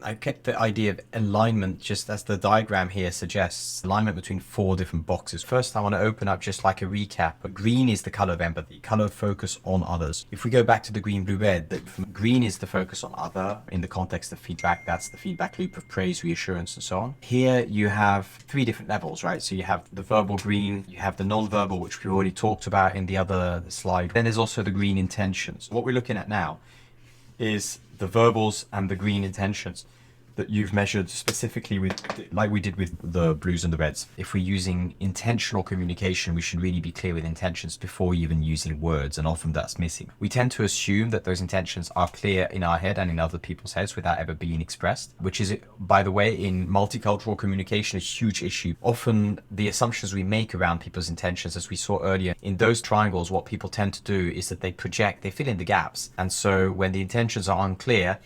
I kept the idea of alignment just as the diagram here suggests, alignment between 4 different boxes. First, I want to open up just like a recap. Green is the color of empathy, color of focus on others. If we go back to the green, blue, red, green is the focus on other in the context of feedback. That's the feedback loop of praise, reassurance, and so on. Here you have 3 different levels, right? So you have the verbal green, you have the non-verbal, which we already talked about in the other slide. Then there's also the green intentions. What we're looking at now is the verbals and the green intentions that you've measured specifically with, like we did with the blues and the reds. If we're using intentional communication, we should really be clear with intentions before even using words, and often that's missing. We tend to assume that those intentions are clear in our head and in other people's heads without ever being expressed, which is, by the way, in multicultural communication, a huge issue. Often the assumptions we make around people's intentions, as we saw earlier, in those triangles, what people tend to do is that they project, they fill in the gaps. And so when the intentions are unclear,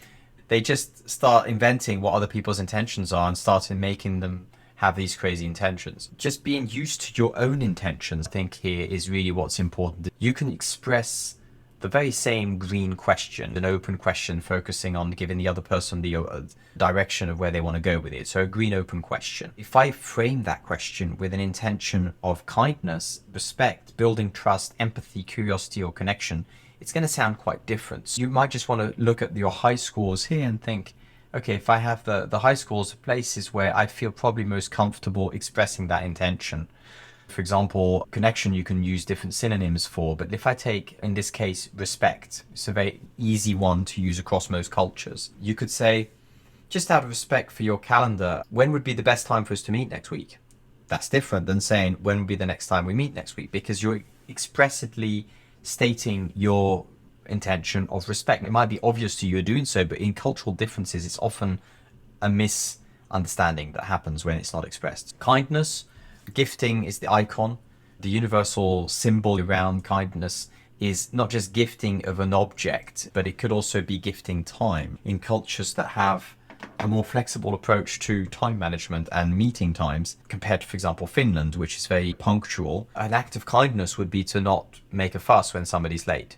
they just start inventing what other people's intentions are and start making them have these crazy intentions. Just being used to your own intentions, I think, here is really what's important. You can express the very same green question, an open question focusing on giving the other person the direction of where they want to go with it. So a green open question. If I frame that question with an intention of kindness, respect, building trust, empathy, curiosity, or connection, it's going to sound quite different. So you might just want to look at your high scores here and think, okay, if I have the high scores of places where I feel probably most comfortable expressing that intention. For example, connection you can use different synonyms for, but if I take, in this case, respect, it's a very easy one to use across most cultures. You could say, just out of respect for your calendar, when would be the best time for us to meet next week? That's different than saying, when would be the next time we meet next week? Because you're expressively stating your intention of respect. It might be obvious to you you're doing so, but in cultural differences, it's often a misunderstanding that happens when it's not expressed. Kindness, gifting is the icon. The universal symbol around kindness is not just gifting of an object, but it could also be gifting time. In cultures that have a more flexible approach to time management and meeting times compared to, for example, Finland, which is very punctual, an act of kindness would be to not make a fuss when somebody's late.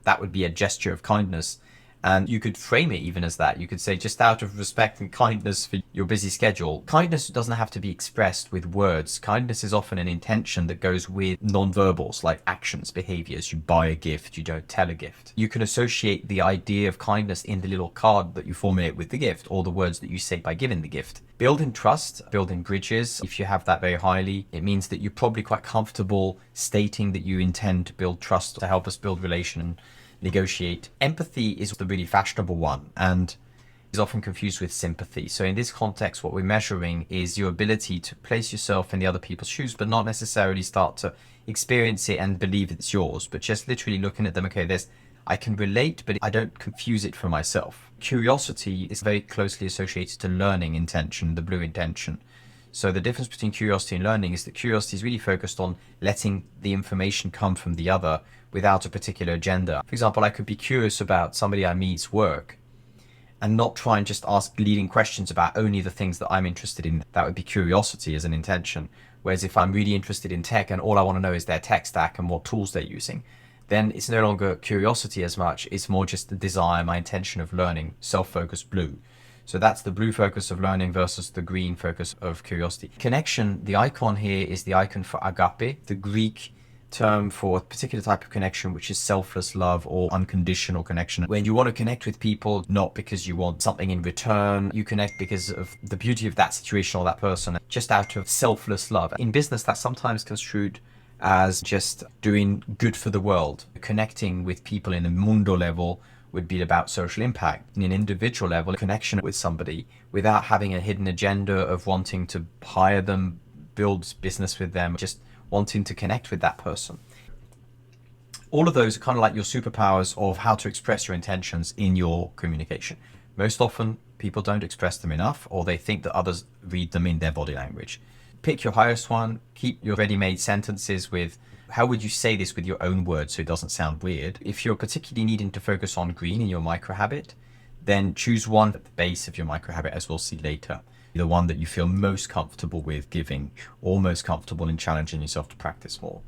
That would be a gesture of kindness. And you could frame it even as that. You could say, just out of respect and kindness for your busy schedule. Kindness doesn't have to be expressed with words. Kindness is often an intention that goes with non-verbals, like actions, behaviors. You buy a gift, you don't tell a gift. You can associate the idea of kindness in the little card that you formulate with the gift, or the words that you say by giving the gift. Building trust, building bridges. If you have that very highly, it means that you're probably quite comfortable stating that you intend to build trust to help us build relation, negotiate. Empathy is the really fashionable one and is often confused with sympathy. So in this context, what we're measuring is your ability to place yourself in the other people's shoes, but not necessarily start to experience it and believe it's yours, but just literally looking at them, okay, I can relate, but I don't confuse it for myself. Curiosity is very closely associated to learning intention, the blue intention. So the difference between curiosity and learning is that curiosity is really focused on letting the information come from the other without a particular agenda. For example, I could be curious about somebody I meet's work and not try and just ask leading questions about only the things that I'm interested in. That would be curiosity as an intention. Whereas if I'm really interested in tech and all I want to know is their tech stack and what tools they're using, then it's no longer curiosity as much. It's more just the desire, my intention of learning, self-focused blue. So that's the blue focus of learning versus the green focus of curiosity. Connection, the icon here is the icon for Agapé, the Greek term for a particular type of connection, which is selfless love or unconditional connection. When you want to connect with people, not because you want something in return, you connect because of the beauty of that situation or that person, just out of selfless love. In business, that's sometimes construed as just doing good for the world. Connecting with people in a mundo level would be about social impact. In an individual level, a connection with somebody without having a hidden agenda of wanting to hire them, build business with them, just wanting to connect with that person. All of those are kind of like your superpowers of how to express your intentions in your communication. Most often, people don't express them enough, or they think that others read them in their body language. Pick your highest one, keep your ready-made sentences with how would you say this with your own words so it doesn't sound weird. If you're particularly needing to focus on green in your micro habit, then choose one at the base of your micro habit, as we'll see later. The one that you feel most comfortable with giving, or most comfortable in challenging yourself to practice more.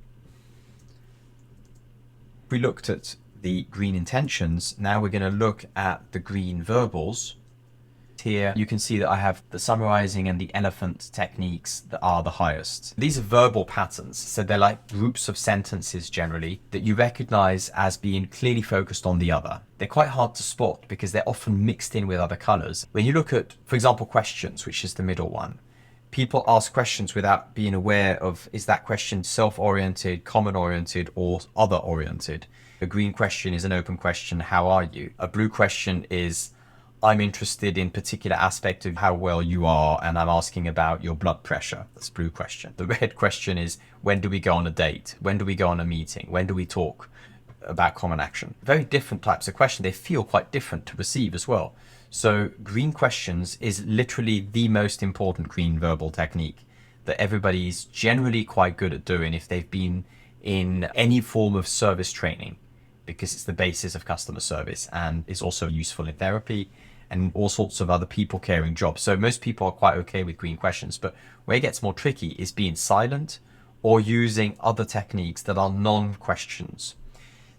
We looked at the green intentions. Now we're going to look at the green verbals. Here you can see that I have the summarizing and the elephant techniques that are the highest. These are verbal patterns, so they're like groups of sentences generally that you recognize as being clearly focused on the other. They're quite hard to spot because they're often mixed in with other colors. When you look at, for example, questions, which is the middle one, people ask questions without being aware of, is that question self-oriented, common-oriented, or other-oriented? A green question is an open question, how are you? A blue question is, I'm interested in particular aspect of how well you are, and I'm asking about your blood pressure. That's a blue question. The red question is, when do we go on a date? When do we go on a meeting? When do we talk about common action? Very different types of questions. They feel quite different to receive as well. So green questions is literally the most important green verbal technique that everybody is generally quite good at doing if they've been in any form of service training, because it's the basis of customer service and is also useful in therapy and all sorts of other people caring jobs. So most people are quite okay with green questions, but where it gets more tricky is being silent or using other techniques that are non-questions.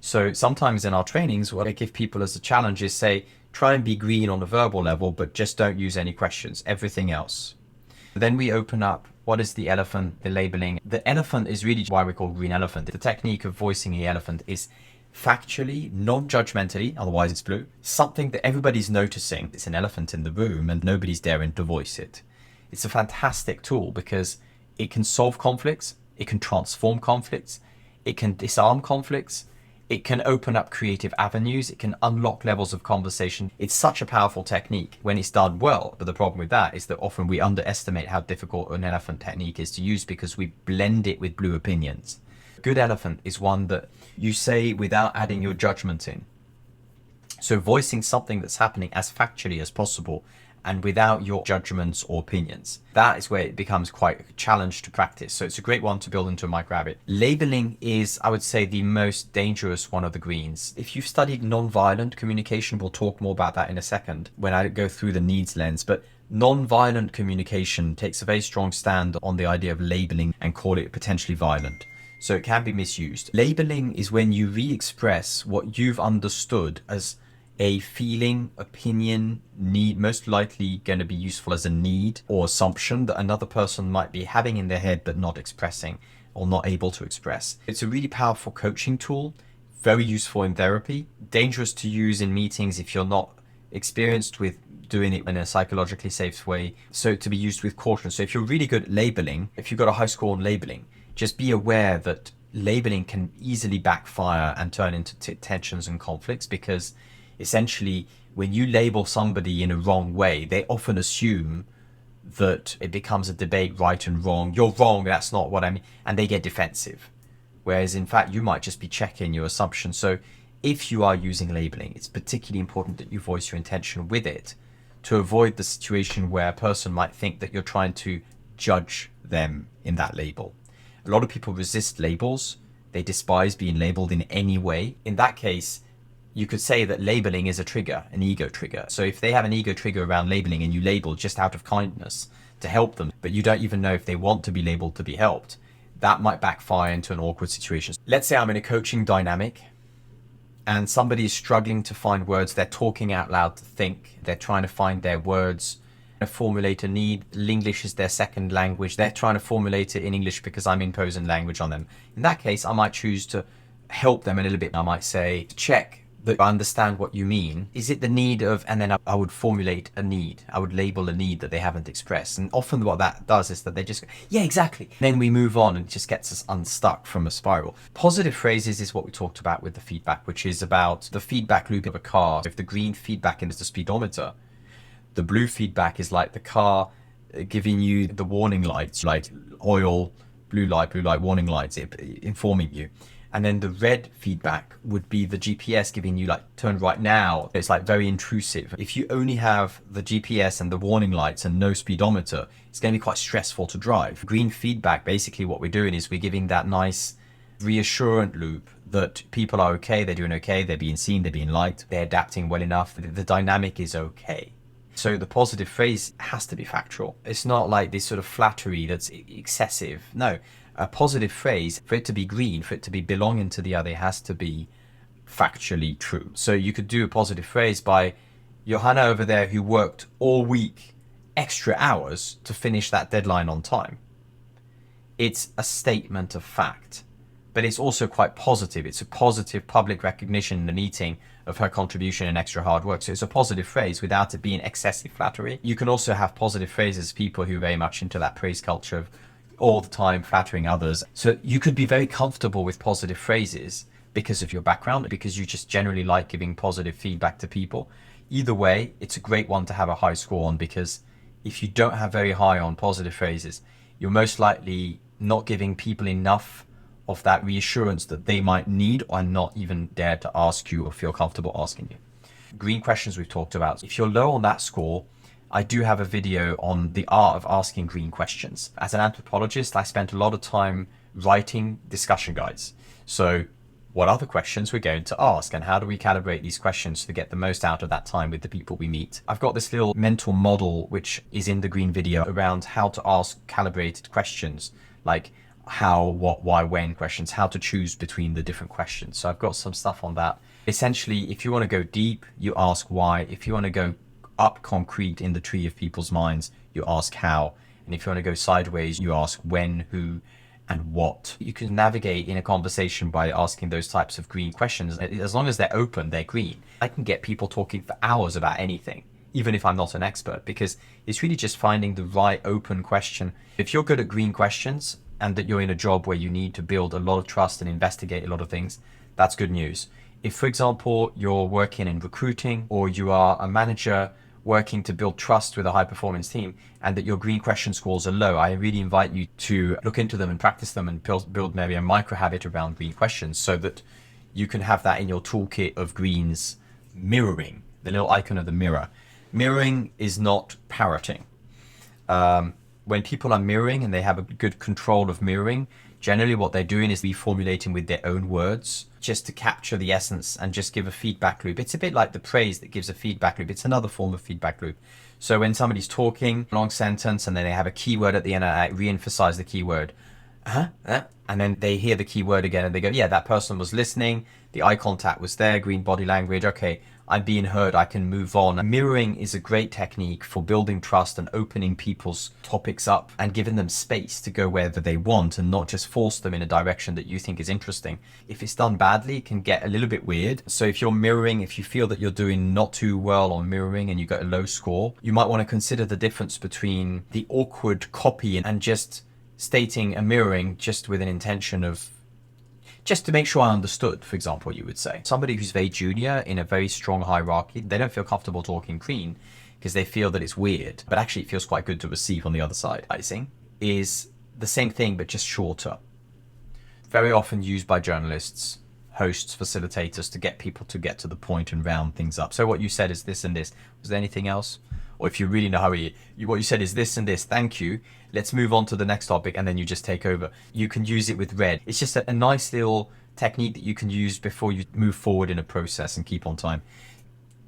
So sometimes in our trainings, what I give people as a challenge is say, try and be green on a verbal level, but just don't use any questions, everything else. Then we open up, what is the elephant, the labeling. The elephant is really why we call green elephant. The technique of voicing the elephant is factually, non-judgmentally, otherwise it's blue, something that everybody's noticing. It's an elephant in the room and nobody's daring to voice it. It's a fantastic tool because it can solve conflicts, it can transform conflicts, it can disarm conflicts, it can open up creative avenues, it can unlock levels of conversation. It's such a powerful technique when it's done well, but the problem with that is that often we underestimate how difficult an elephant technique is to use because we blend it with blue opinions. Good elephant is one that you say without adding your judgment in. So voicing something that's happening as factually as possible and without your judgments or opinions. That is where it becomes quite a challenge to practice. So it's a great one to build into a microhabit. Labeling is, I would say, the most dangerous one of the greens. If you've studied non-violent communication, we'll talk more about that in a second when I go through the needs lens, but non-violent communication takes a very strong stand on the idea of labeling and call it potentially violent. So it can be misused. Labeling is when you re-express what you've understood as a feeling, opinion, need, most likely going to be useful as a need or assumption that another person might be having in their head but not expressing or not able to express. It's a really powerful coaching tool, very useful in therapy, dangerous to use in meetings if you're not experienced with doing it in a psychologically safe way, so to be used with caution. So if you're really good at labeling, if you've got a high score on labeling, just be aware that labeling can easily backfire and turn into tensions and conflicts, because essentially when you label somebody in a wrong way, they often assume that it becomes a debate, right and wrong. You're wrong, that's not what I mean. And they get defensive. Whereas in fact, you might just be checking your assumption. So if you are using labeling, it's particularly important that you voice your intention with it to avoid the situation where a person might think that you're trying to judge them in that label. A lot of people resist labels. They despise being labeled in any way. In that case, you could say that labeling is a trigger, an ego trigger. So if they have an ego trigger around labeling and you label just out of kindness to help them, but you don't even know if they want to be labeled to be helped, that might backfire into an awkward situation. Let's say I'm in a coaching dynamic and somebody is struggling to find words. They're talking out loud to think. They're trying to find their words, formulate a need. English is their second language. They're trying to formulate it in English because I'm imposing language on them. In that case, I might choose to help them a little bit. I might say, check that I understand what you mean. Is it the need of, and then I would formulate a need. I would label a need that they haven't expressed. And often what that does is that they just go, yeah, exactly. Then we move on and it just gets us unstuck from a spiral. Positive phrases is what we talked about with the feedback, which is about the feedback loop of a car. If the green feedback is the speedometer, the blue feedback is like the car giving you the warning lights, like oil, blue light, warning lights, informing you. And then the red feedback would be the GPS giving you like, turn right now. It's like very intrusive. If you only have the GPS and the warning lights and no speedometer, it's going to be quite stressful to drive. Green feedback, basically what we're doing is we're giving that nice reassurant loop that people are okay, they're doing okay, they're being seen, they're being liked, they're adapting well enough, the dynamic is okay. So the positive phrase has to be factual. It's not like this sort of flattery that's excessive. No. A positive phrase, for it to be green, for it to be belonging to the other, has to be factually true. So you could do a positive phrase by Johanna over there who worked all week, extra hours to finish that deadline on time. It's a statement of fact, but it's also quite positive. It's a positive public recognition in the meeting of her contribution and extra hard work. So it's a positive phrase without it being excessive flattery. You can also have positive phrases, people who are very much into that praise culture of all the time flattering others. So you could be very comfortable with positive phrases because of your background, because you just generally like giving positive feedback to people. Either way, it's a great one to have a high score on, because if you don't have very high on positive phrases, you're most likely not giving people enough of that reassurance that they might need or not even dare to ask you or feel comfortable asking you. Green questions we've talked about. If you're low on that score, I do have a video on the art of asking green questions. As an anthropologist, I spent a lot of time writing discussion guides. So what are the questions we're going to ask, and how do we calibrate these questions to get the most out of that time with the people we meet? I've got this little mental model which is in the green video around how to ask calibrated questions, like how, what, why, when questions, how to choose between the different questions. So I've got some stuff on that. Essentially, if you want to go deep, you ask why. If you want to go up concrete in the tree of people's minds, you ask how. And if you want to go sideways, you ask when, who, and what. You can navigate in a conversation by asking those types of green questions. As long as they're open, they're green. I can get people talking for hours about anything, even if I'm not an expert, because it's really just finding the right open question. If you're good at green questions and that you're in a job where you need to build a lot of trust and investigate a lot of things, that's good news. If, for example, you're working in recruiting, or you are a manager working to build trust with a high performance team, and that your green question scores are low, I really invite you to look into them and practice them and build maybe a micro habit around green questions, so that you can have that in your toolkit of greens. Mirroring, the little icon of the mirror. Mirroring is not parroting. When people are mirroring and they have a good control of mirroring, generally what they're doing is reformulating with their own words just to capture the essence and just give a feedback loop. It's a bit like the praise that gives a feedback loop. It's another form of feedback loop. So when somebody's talking, long sentence, and then they have a keyword at the end, I re-emphasize the keyword. And then they hear the keyword again and they go, yeah, that person was listening. The eye contact was there, green body language. Okay, I'm being heard, I can move on. Mirroring is a great technique for building trust and opening people's topics up and giving them space to go wherever they want and not just force them in a direction that you think is interesting. If it's done badly, it can get a little bit weird. So if you're mirroring, if you feel that you're doing not too well on mirroring and you got a low score, you might want to consider the difference between the awkward copy and just stating a mirroring just with an intention of just to make sure I understood, for example, you would say. Somebody who's very junior in a very strong hierarchy, they don't feel comfortable talking green because they feel that it's weird, but actually it feels quite good to receive on the other side. Summarising is the same thing, but just shorter. Very often used by journalists, hosts, facilitators to get people to get to the point and round things up. So what you said is this and this. Was there anything else? Or if you really know how what you said is this and this, thank you. Let's move on to the next topic, and then you just take over. You can use it with red. It's just a nice little technique that you can use before you move forward in a process and keep on time.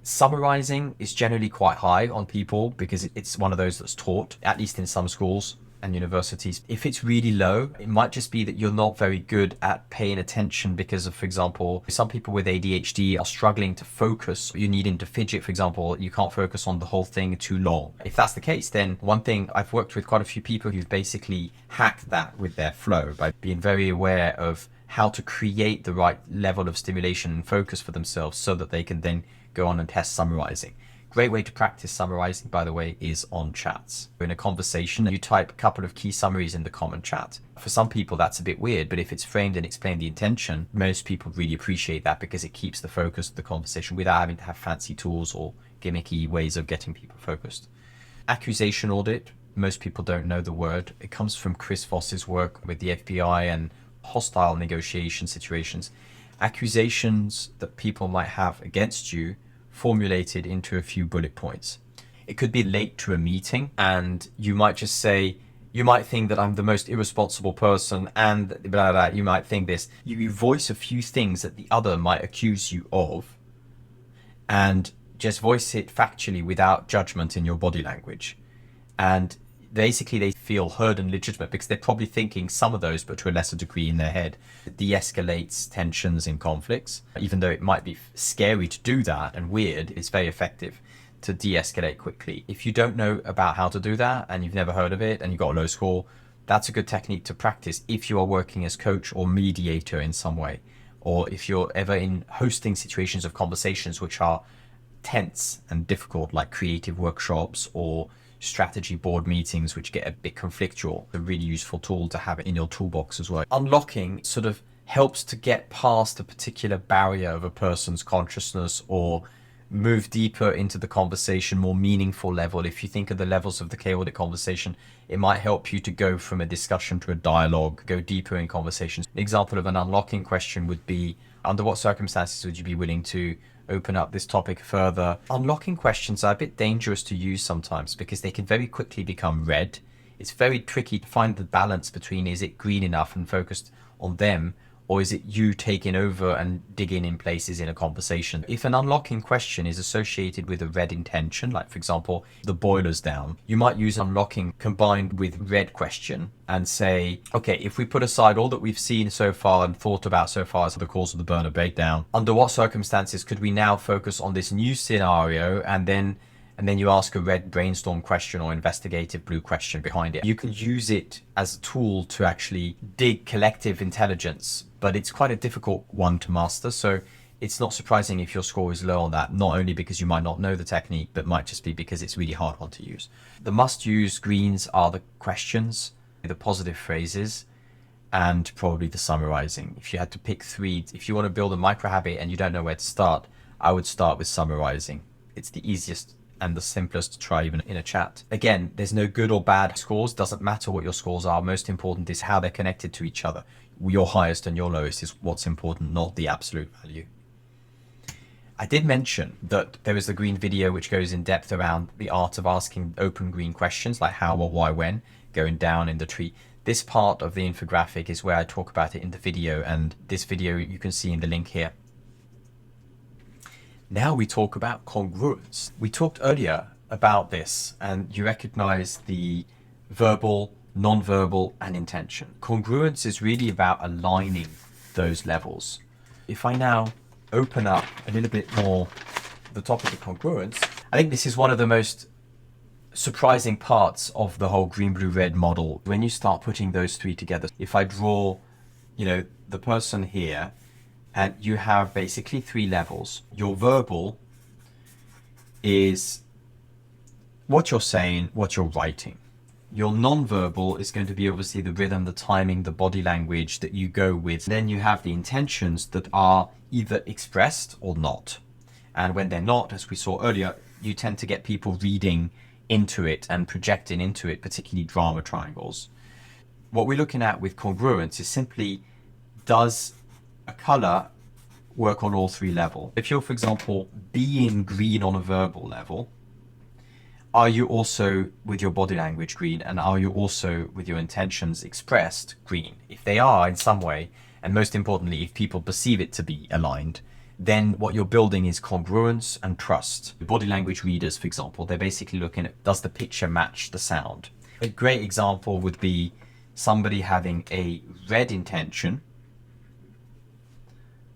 Summarizing is generally quite high on people because it's one of those that's taught, at least in some schools and universities. If it's really low, it might just be that you're not very good at paying attention because of, for example, some people with ADHD are struggling to focus. You're needing to fidget, for example, you can't focus on the whole thing too long. If that's the case, then one thing, I've worked with quite a few people who've basically hacked that with their flow by being very aware of how to create the right level of stimulation and focus for themselves so that they can then go on and test summarizing. Great way to practice summarizing, by the way, is on chats. In a conversation, you type a couple of key summaries in the common chat. For some people, that's a bit weird, but if it's framed and explained the intention, most people really appreciate that because it keeps the focus of the conversation without having to have fancy tools or gimmicky ways of getting people focused. Accusation audit, most people don't know the word. It comes from Chris Voss's work with the FBI and hostile negotiation situations. Accusations that people might have against you formulated into a few bullet points. It could be late to a meeting and you might just say, you might think that I'm the most irresponsible person and blah, blah, blah. You might think this. You voice a few things that the other might accuse you of and just voice it factually without judgment in your body language. And basically they feel heard and legitimate because they're probably thinking some of those, but to a lesser degree in their head. It de-escalates tensions in conflicts. Even though it might be scary to do that and weird, it's very effective. to de-escalate quickly. If you don't know about how to do that and you've never heard of it and you've got a low score, that's a good technique to practice if you are working as coach or mediator in some way, or if you're ever in hosting situations of conversations which are tense and difficult, like creative workshops or strategy board meetings, which get a bit conflictual. A really useful tool to have in your toolbox as well. Unlocking sort of helps to get past a particular barrier of a person's consciousness or move deeper into the conversation, more meaningful level. If you think of the levels of the chaotic conversation, it might help you to go from a discussion to a dialogue, go deeper in conversations. An example of an unlocking question would be, under what circumstances would you be willing to open up this topic further? Unlocking questions are a bit dangerous to use sometimes because they can very quickly become red. It's very tricky to find the balance between, is it green enough and focused on them, or is it you taking over and digging in places in a conversation? If an unlocking question is associated with a red intention, like for example, the boiler's down, you might use unlocking combined with red question and say, okay, if we put aside all that we've seen so far and thought about so far as the cause of the burner breakdown, under what circumstances could we now focus on this new scenario, and then you ask a red brainstorm question or investigative blue question behind it. You can use it as a tool to actually dig collective intelligence, but it's quite a difficult one to master. So it's not surprising if your score is low on that, not only because you might not know the technique, but might just be because it's really hard one to use. The must-use greens are the questions, the positive phrases, and probably the summarizing. If you had to pick three, if you want to build a micro habit and you don't know where to start, I would start with summarizing. It's the easiest and the simplest to try even in a chat. Again, there's no good or bad scores. Doesn't matter what your scores are. Most important is how they're connected to each other. Your highest and your lowest is what's important, not the absolute value. I did mention that there is a green video which goes in depth around the art of asking open green questions, like how or why, when, going down in the tree. This part of the infographic is where I talk about it in the video, and this video you can see in the link here. Now we talk about congruence. We talked earlier about this, and you recognize the verbal, non-verbal, and intention. Congruence is really about aligning those levels. If I now open up a little bit more the topic of congruence, I think this is one of the most surprising parts of the whole green, blue, red model. When you start putting those three together, if I draw, the person here, and you have basically three levels. Your verbal is what you're saying, what you're writing. Your non-verbal is going to be obviously the rhythm, the timing, the body language that you go with. Then you have the intentions that are either expressed or not. And when they're not, as we saw earlier, you tend to get people reading into it and projecting into it, particularly drama triangles. What we're looking at with congruence is simply, does a color work on all three levels? If you're, for example, being green on a verbal level, are you also with your body language green, and are you also with your intentions expressed green? If they are in some way, and most importantly, if people perceive it to be aligned, then what you're building is congruence and trust. Body language readers, for example, they're basically looking at, does the picture match the sound? A great example would be somebody having a red intention,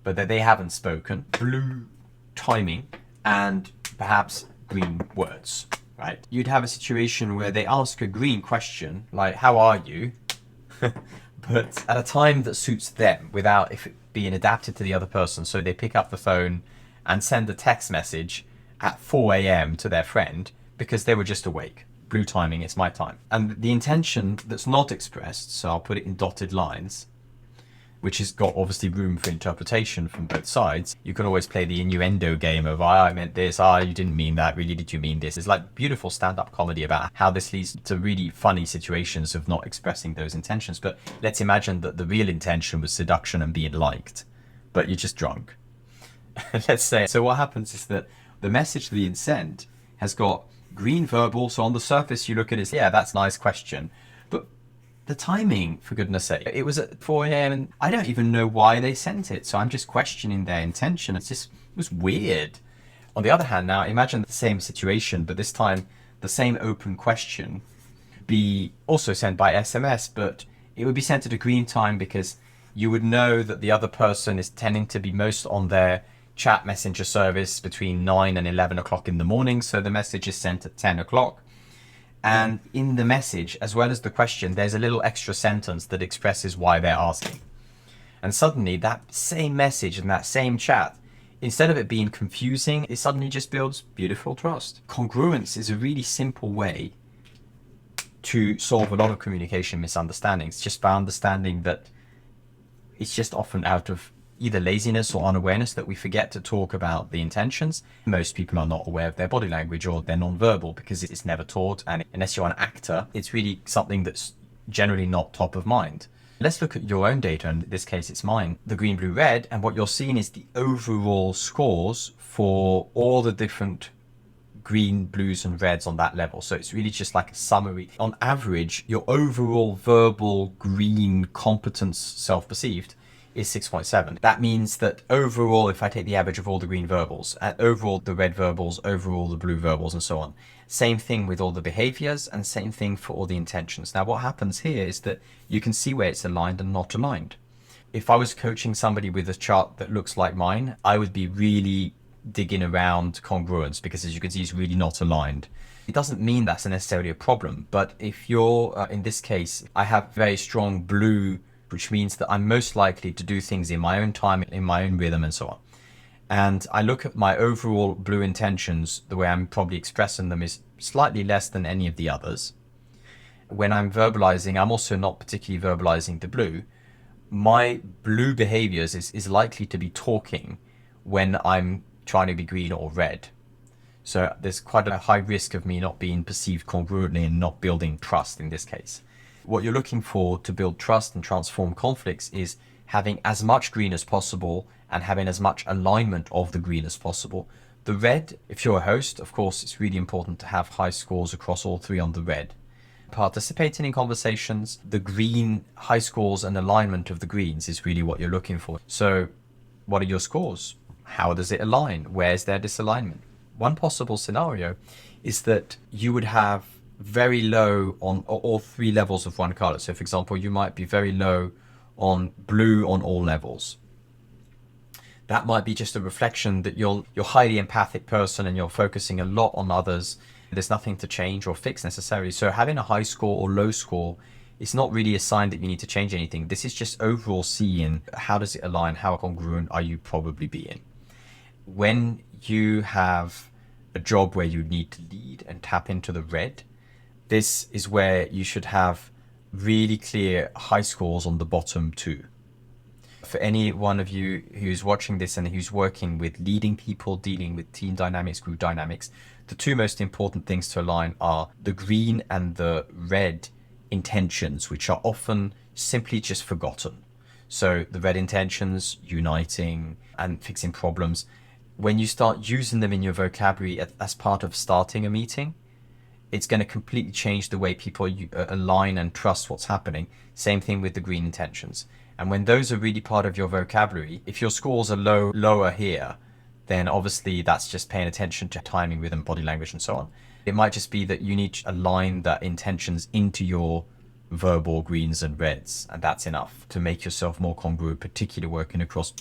but that they haven't spoken, blue timing, and perhaps green words, right? You'd have a situation where they ask a green question, like, how are you? But at a time that suits them without it being adapted to the other person. So they pick up the phone and send a text message at 4 a.m. to their friend because they were just awake. Blue timing, it's my time. And the intention that's not expressed, so I'll put it in dotted lines, which has got obviously room for interpretation from both sides. You can always play the innuendo game of, I meant this, you didn't mean that, really did you mean this? It's like beautiful stand-up comedy about how this leads to really funny situations of not expressing those intentions. But let's imagine that the real intention was seduction and being liked, but you're just drunk. Let's say. So what happens is that the message being sent has got green verbal, so on the surface you look at it, yeah, that's a nice question. The timing, for goodness sake, it was at 4 a.m. and I don't even know why they sent it. So I'm just questioning their intention. It was weird. On the other hand, now imagine the same situation, but this time the same open question be also sent by SMS, but it would be sent at a green time because you would know that the other person is tending to be most on their chat messenger service between 9 and 11 o'clock in the morning. So the message is sent at 10 o'clock. And in the message, as well as the question, there's a little extra sentence that expresses why they're asking. And suddenly that same message and that same chat, instead of it being confusing, it suddenly just builds beautiful trust. Congruence is a really simple way to solve a lot of communication misunderstandings, just by understanding that it's just often out of either laziness or unawareness that we forget to talk about the intentions. Most people are not aware of their body language or their non-verbal because it's never taught, and unless you're an actor, it's really something that's generally not top of mind. Let's look at your own data, and in this case it's mine, the green, blue, red, and what you're seeing is the overall scores for all the different green, blues and reds on that level. So it's really just like a summary. On average, your overall verbal green competence self-perceived is 6.7. That means that overall, if I take the average of all the green verbals, and overall the red verbals, overall the blue verbals, and so on. Same thing with all the behaviors, and same thing for all the intentions. Now what happens here is that you can see where it's aligned and not aligned. If I was coaching somebody with a chart that looks like mine, I would be really digging around congruence, because as you can see, it's really not aligned. It doesn't mean that's necessarily a problem, but if you're, in this case, I have very strong blue, which means that I'm most likely to do things in my own time, in my own rhythm, and so on. And I look at my overall blue intentions, the way I'm probably expressing them is slightly less than any of the others. When I'm verbalizing, I'm also not particularly verbalizing the blue. My blue behaviors is likely to be talking when I'm trying to be green or red. So there's quite a high risk of me not being perceived congruently and not building trust in this case. What you're looking for to build trust and transform conflicts is having as much green as possible and having as much alignment of the green as possible. The red, if you're a host, of course, it's really important to have high scores across all three on the red. Participating in conversations, the green, high scores and alignment of the greens is really what you're looking for. So what are your scores? How does it align? Where's their disalignment? One possible scenario is that you would have very low on all three levels of one color. So for example, you might be very low on blue on all levels. That might be just a reflection that you're a highly empathic person and you're focusing a lot on others. There's nothing to change or fix necessarily. So having a high score or low score is not really a sign that you need to change anything. This is just overall seeing how does it align, how congruent are you probably being. When you have a job where you need to lead and tap into the red, this is where you should have really clear high scores on the bottom two. For any one of you who's watching this and who's working with leading people, dealing with team dynamics, group dynamics, the two most important things to align are the green and the red intentions, which are often simply just forgotten. So the red intentions, uniting and fixing problems, when you start using them in your vocabulary as part of starting a meeting, it's going to completely change the way people align and trust what's happening. Same thing with the green intentions. And when those are really part of your vocabulary, if your scores are lower here, then obviously that's just paying attention to timing, rhythm, body language, and so on. It might just be that you need to align the intentions into your verbal greens and reds, and that's enough to make yourself more congruent, particularly working across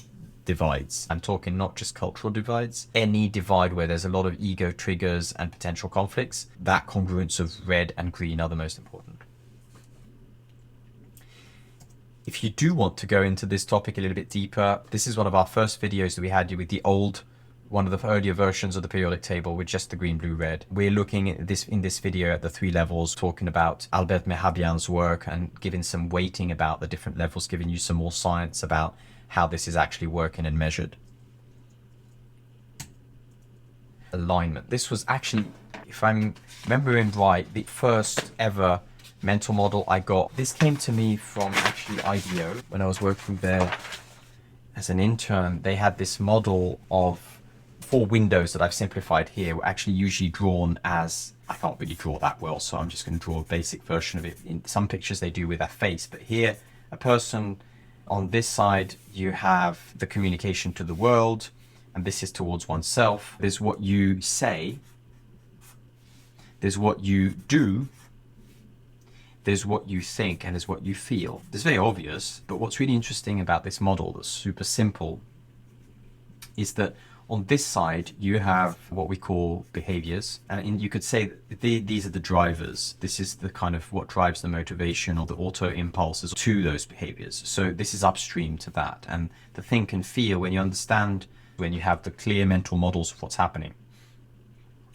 divides. I'm talking not just cultural divides, any divide where there's a lot of ego triggers and potential conflicts. That congruence of red and green are the most important. If you do want to go into this topic a little bit deeper, this is one of our first videos that we had with the one of the earlier versions of the periodic table with just the green, blue, red. We're looking at this in this video at the three levels, talking about Albert Mehrabian's work and giving some weighting about the different levels, giving you some more science about how this is actually working and measured. Alignment. This was actually, if I'm remembering right, the first ever mental model I got. This came to me from actually IDEO when I was working there as an intern. They had this model of 4 windows that I've simplified here, were actually usually drawn as, I can't really draw that well, so I'm just going to draw a basic version of it. In some pictures they do with a face, but here a person on this side, you have the communication to the world, and this is towards oneself. There's what you say, there's what you do, there's what you think, and there's what you feel. It's very obvious, but what's really interesting about this model that's super simple is that on this side, you have what we call behaviors. And you could say that these are the drivers. This is the kind of what drives the motivation or the auto impulses to those behaviors. So this is upstream to that. And the think and feel, when you understand, when you have the clear mental models of what's happening,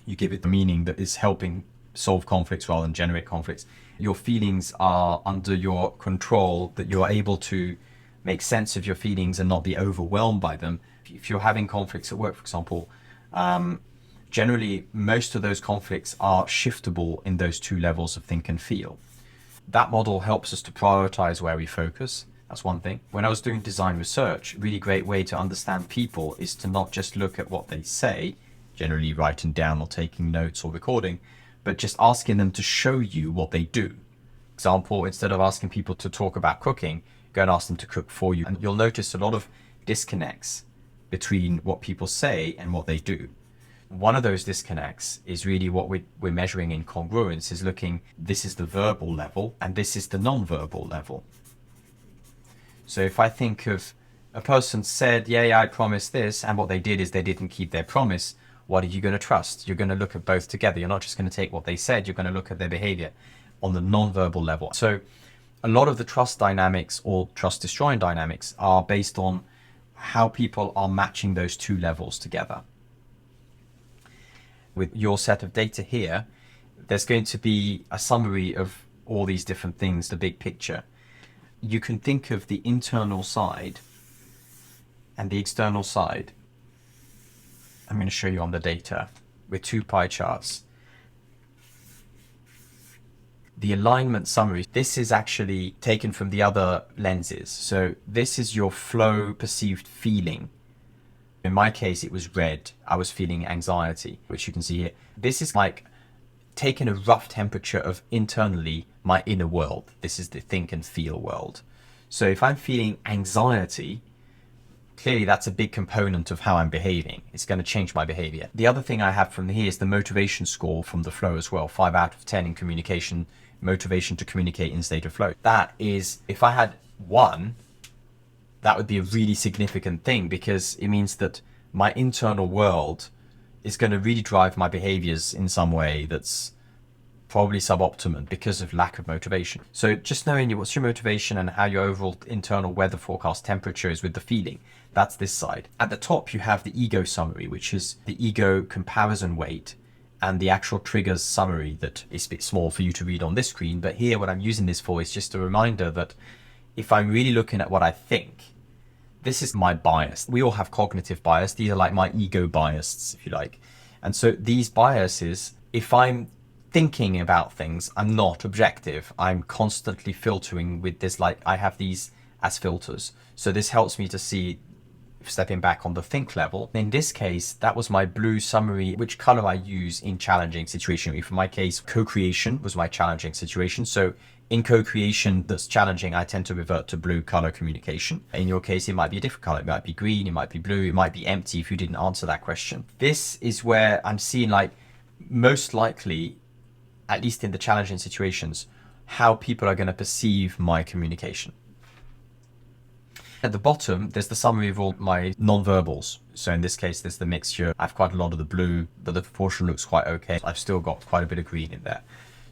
you give it the meaning that is helping solve conflicts rather than generate conflicts. Your feelings are under your control, that you're able to make sense of your feelings and not be overwhelmed by them. If you're having conflicts at work, for example, generally most of those conflicts are shiftable in those two levels of think and feel. That model helps us to prioritize where we focus. That's one thing. When I was doing design research, a really great way to understand people is to not just look at what they say, generally writing down or taking notes or recording, but just asking them to show you what they do. Example, instead of asking people to talk about cooking, go and ask them to cook for you. And you'll notice a lot of disconnects between what people say and what they do. One of those disconnects is really what we're measuring in congruence, is looking, this is the verbal level and this is the non-verbal level. So if I think of a person said, yeah, I promised this, and what they did is they didn't keep their promise, what are you going to trust? You're going to look at both together. You're not just going to take what they said, you're going to look at their behavior on the non-verbal level. So a lot of the trust dynamics or trust destroying dynamics are based on how people are matching those two levels together. With your set of data here, there's going to be a summary of all these different things, the big picture. You can think of the internal side and the external side. I'm going to show you on the data with two pie charts. The alignment summary, this is actually taken from the other lenses. So this is your flow perceived feeling. In my case, it was red. I was feeling anxiety, which you can see here. This is like taking a rough temperature of internally my inner world. This is the think and feel world. So if I'm feeling anxiety, clearly that's a big component of how I'm behaving. It's going to change my behavior. The other thing I have from here is the motivation score from the flow as well. 5 out of 10 in communication, motivation to communicate in state of flow. That is, if I had 1, that would be a really significant thing, because it means that my internal world is going to really drive my behaviors in some way that's probably suboptimal because of lack of motivation. So just knowing what's your motivation and how your overall internal weather forecast temperature is with the feeling, that's this side. At the top, you have the ego summary, which is the ego comparison weight and the actual triggers summary that is a bit small for you to read on this screen. But here, what I'm using this for is just a reminder that if I'm really looking at what I think, this is my bias. We all have cognitive bias. These are like my ego biases, if you like. And so these biases, if I'm thinking about things, I'm not objective. I'm constantly filtering with this, like I have these as filters. So this helps me to see, stepping back on the think level. In this case, that was my blue summary, which color I use in challenging situation. In my case, co-creation was my challenging situation. So in co-creation that's challenging, I tend to revert to blue color communication. In your case, it might be a different color. It might be green, it might be blue, it might be empty if you didn't answer that question. This is where I'm seeing, like, most likely, at least in the challenging situations, how people are going to perceive my communication. At the bottom, there's the summary of all my non-verbals. So in this case, there's the mixture. I have quite a lot of the blue, but the proportion looks quite okay. I've still got quite a bit of green in there.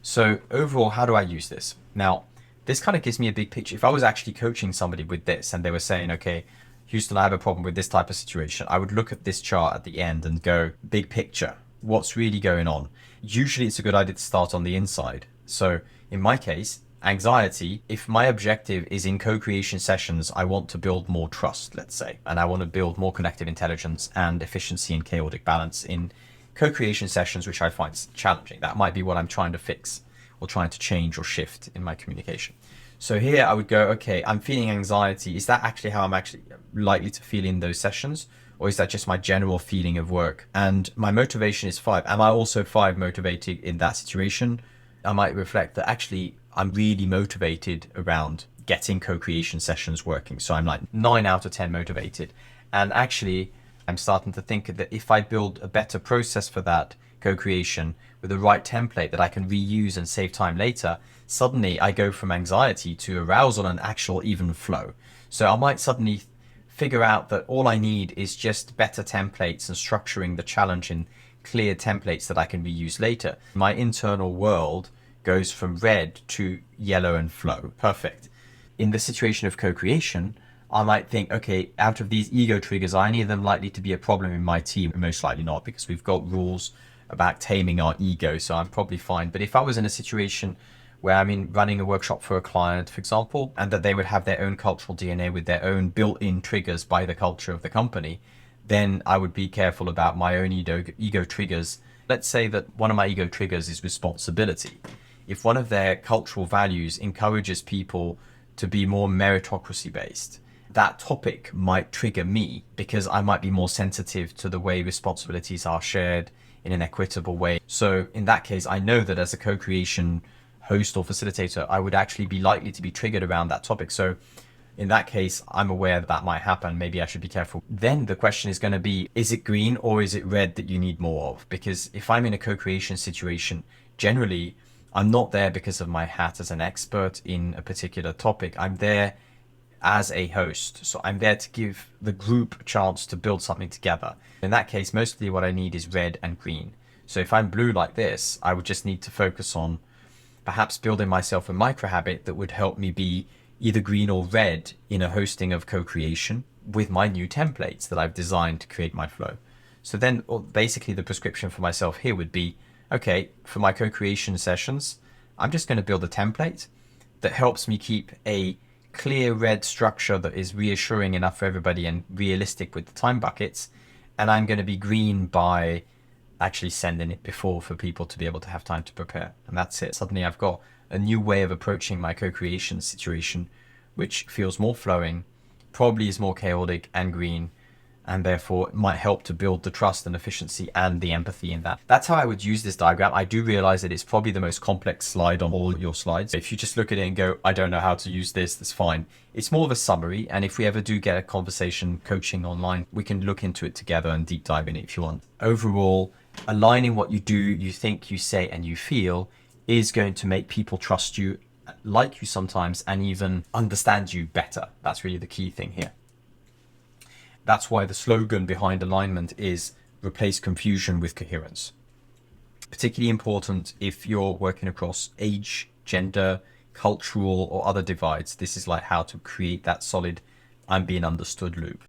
So overall, how do I use this? Now, this kind of gives me a big picture. If I was actually coaching somebody with this and they were saying, okay, Houston, I have a problem with this type of situation, I would look at this chart at the end and go, big picture, what's really going on? Usually it's a good idea to start on the inside. So in my case, anxiety, if my objective is in co-creation sessions, I want to build more trust, let's say, and I want to build more connective intelligence and efficiency and chaotic balance in co-creation sessions, which I find challenging. That might be what I'm trying to fix or trying to change or shift in my communication. So here I would go, okay, I'm feeling anxiety. Is that actually how I'm actually likely to feel in those sessions? Or is that just my general feeling of work? And my motivation is 5. Am I also 5 motivated in that situation? I might reflect that actually I'm really motivated around getting co-creation sessions working. So I'm like 9 out of 10 motivated. And actually, I'm starting to think that if I build a better process for that co-creation with the right template that I can reuse and save time later, suddenly I go from anxiety to arousal and actual even flow. So I might suddenly figure out that all I need is just better templates and structuring the challenge in clear templates that I can reuse later. My internal world goes from red to yellow and flow. Perfect. In the situation of co-creation, I might think, okay, out of these ego triggers, are any of them likely to be a problem in my team? Most likely not, because we've got rules about taming our ego, so I'm probably fine. But if I was in a situation where I'm running a workshop for a client, for example, and that they would have their own cultural DNA with their own built-in triggers by the culture of the company, then I would be careful about my own ego triggers. Let's say that one of my ego triggers is responsibility. If one of their cultural values encourages people to be more meritocracy based, that topic might trigger me because I might be more sensitive to the way responsibilities are shared in an equitable way. So in that case, I know that as a co-creation host or facilitator, I would actually be likely to be triggered around that topic. So in that case, I'm aware that might happen. Maybe I should be careful. Then the question is going to be, is it green or is it red that you need more of? Because if I'm in a co-creation situation, generally, I'm not there because of my hat as an expert in a particular topic. I'm there as a host. So I'm there to give the group a chance to build something together. In that case, mostly what I need is red and green. So if I'm blue like this, I would just need to focus on perhaps building myself a micro habit that would help me be either green or red in a hosting of co-creation with my new templates that I've designed to create my flow. So then basically the prescription for myself here would be, okay, for my co-creation sessions, I'm just going to build a template that helps me keep a clear red structure that is reassuring enough for everybody and realistic with the time buckets. And I'm going to be green by actually sending it before for people to be able to have time to prepare. And that's it. Suddenly I've got a new way of approaching my co-creation situation, which feels more flowing, probably is more chaotic and green, and therefore it might help to build the trust and efficiency and the empathy in that. That's how I would use this diagram. I do realize that it's probably the most complex slide on all your slides. If you just look at it and go, I don't know how to use this, that's fine. It's more of a summary. And if we ever do get a conversation coaching online, we can look into it together and deep dive in it if you want. Overall, aligning what you do, you think, you say, and you feel is going to make people trust you, like you sometimes, and even understand you better. That's really the key thing here. That's why the slogan behind alignment is replace confusion with coherence. Particularly important if you're working across age, gender, cultural, or other divides. This is like how to create that solid I'm being understood loop.